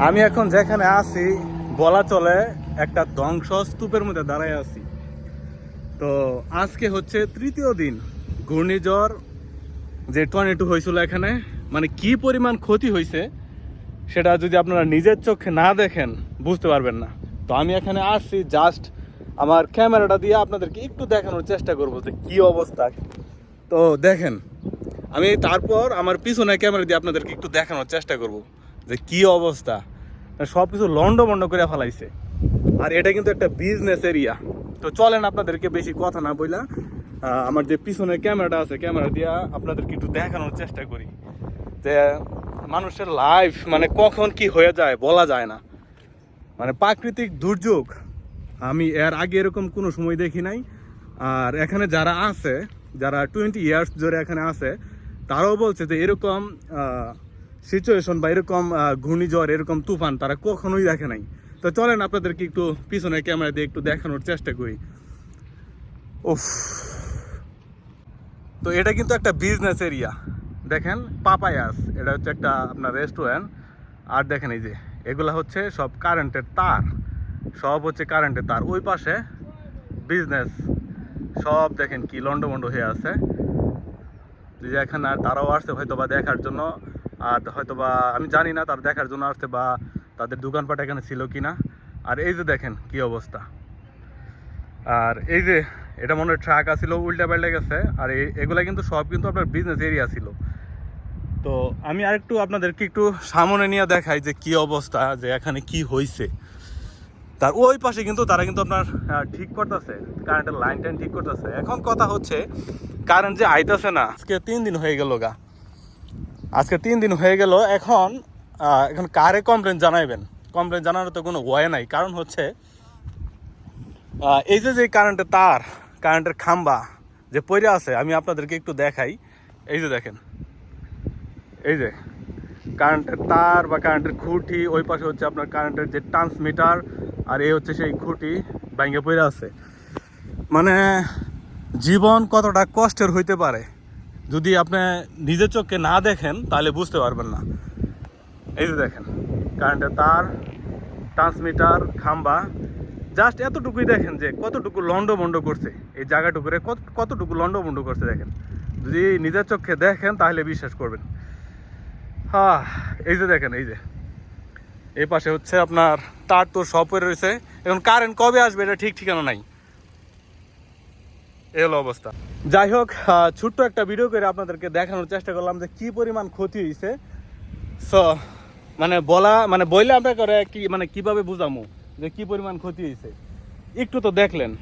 আমি এখন যেখানে আছি বলা চলে একটা ধ্বংসস্তূপের মধ্যে দাঁড়ায় আছি। তো আজকে হচ্ছে তৃতীয় দিন ঘূর্ণিঝড় যে টর্নেডো হয়েছিল এখানে, মানে কি পরিমাণ ক্ষতি হয়েছে সেটা যদি আপনারা নিজের চোখে না দেখেন বুঝতে পারবেন না। তো আমি এখানে আসছি জাস্ট আমার ক্যামেরাটা দিয়ে আপনাদেরকে একটু দেখানোর চেষ্টা করবো যে কী অবস্থা। তো দেখেন, আমি তারপর আমার পিছনে ক্যামেরা দিয়ে আপনাদেরকে একটু দেখানোর চেষ্টা করব যে কি অবস্থা। সব কিছু লন্ডভন্ড করে ফেলাইছে, আর এটা কিন্তু একটা বিজনেস এরিয়া। তো চলেন আপনাদেরকে বেশি কথা না বইলা আমার যে পিছনে ক্যামেরাটা আছে ক্যামেরা দিয়ে আপনাদেরকে একটু দেখানোর চেষ্টা করি যে মানুষের লাইফ মানে কখন কি হয়ে যায় বলা যায় না। মানে প্রাকৃতিক দুর্যোগ আমি এর আগে এরকম কোনো সময় দেখি নাই। আর এখানে যারা আছে, যারা 20 ইয়ার্স ধরে এখানে আছে, তারাও বলছে যে এরকম সিচুয়েশন বা এরকম ঘূর্ণিঝড় এরকম তুফান তারা কখনোই দেখে নাই। তো চলেন আপনাদেরকে একটু পিছনে ক্যামেরা দিয়ে একটু দেখানোর চেষ্টা করি। উফ, তো এটা কিন্তু একটা বিজনেস এরিয়া। দেখেন পাপায়াস, এটা হচ্ছে একটা আপনার রেস্টুরেন্ট। আর দেখেন এই যে এগুলা হচ্ছে সব কারেন্টের তার, সব হচ্ছে কারেন্টের তার। ওই পাশে বিজনেস সব দেখেন কি লন্ডভন্ড হয়ে আছে। যে এখানে আর তারাও আসছে হয়তো বা দেখার জন্য, আর হয়তো বা আমি জানি না তারা দেখার জন্য আসছে বা তাদের দোকানপাট এখানে ছিল কিনা। আর এই যে দেখেন কি অবস্থা। আর এই যে এটা মনে হয় ট্রাক আসছিল, উল্টা পাল্টে গেছে। আর এগুলা কিন্তু সব কিন্তু আপনার বিজনেস এরিয়া ছিল। তো আমি আরেকটু আপনাদেরকে একটু সামনে নিয়ে দেখাই যে কি অবস্থা, যে এখানে কি হয়েছে। তার ওই পাশে কিন্তু তারা কিন্তু আপনার ঠিক করতেছে, কারেন্টের লাইন টাইন ঠিক করতেছে। এখন কথা হচ্ছে কারেন্ট যে আইতেছে না। আজকে 3 দিন হয়ে গেল গা, আজকে 3 দিন হয়ে গেল। এখন কারে কমপ্লেন জানাইবেন? কমপ্লেন জানানোর তো কোনো ওয়ে নাই। কারণ হচ্ছে এই যে কারেন্টের তার, কারেন্টের খাম্বা যে পড়ে আছে, আমি আপনাদেরকে একটু দেখাই। এই যে দেখেন, এই যে কারেন্টের তার বা কারেন্টের খুঁটি, ওই পাশে হচ্ছে আপনার কারেন্টের যে ট্রান্সমিটার, আর এই হচ্ছে সেই খুঁটি ভাঙে পড়ে আছে। মানে জীবন কতটা কষ্টের হইতে পারে যদি আপনি নিজের চোখে না দেখেন তাহলে বুঝতে পারবেন না। এই যে দেখেন কারেন্টের তার, ট্রান্সমিটার, খাম্বা, জাস্ট এতটুকুই দেখেন যে কতটুকু লন্ডভন্ড করছে এই জায়গাটুকুরে, কতটুকু লন্ডভন্ড করছে দেখেন। যদি নিজের চোখে দেখেন তাহলে বিশ্বাস করবেন। হ্যাঁ, এই যে দেখেন, এই যে এই পাশে হচ্ছে আপনার তার তো সব পড়ে রয়েছে। এখন কারেন্ট কবে আসবে এটা ঠিক ঠিকানা নাই, এই হলো অবস্থা। যাই হোক, ছোট্ট একটা ভিডিও করে আপনাদেরকে দেখানোর চেষ্টা করলাম যে কি পরিমাণ ক্ষতি হয়েছে। সো বললে আমরা করে কি মানে কিভাবে বুঝামো যে কি পরিমাণ ক্ষতি হয়েছে, একটু তো দেখলেন।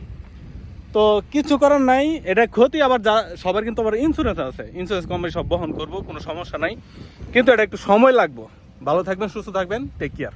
তো কিছু করার নাই, এটা ক্ষতি। আবার সবার কিন্তু আবার ইন্স্যুরেন্স আছে, ইন্স্যুরেন্স কোম্পানি সব বহন করবো, কোনো সমস্যা নাই। কিন্তু এটা একটু সময় লাগবে। ভালো থাকবেন, সুস্থ থাকবেন, টেক কেয়ার।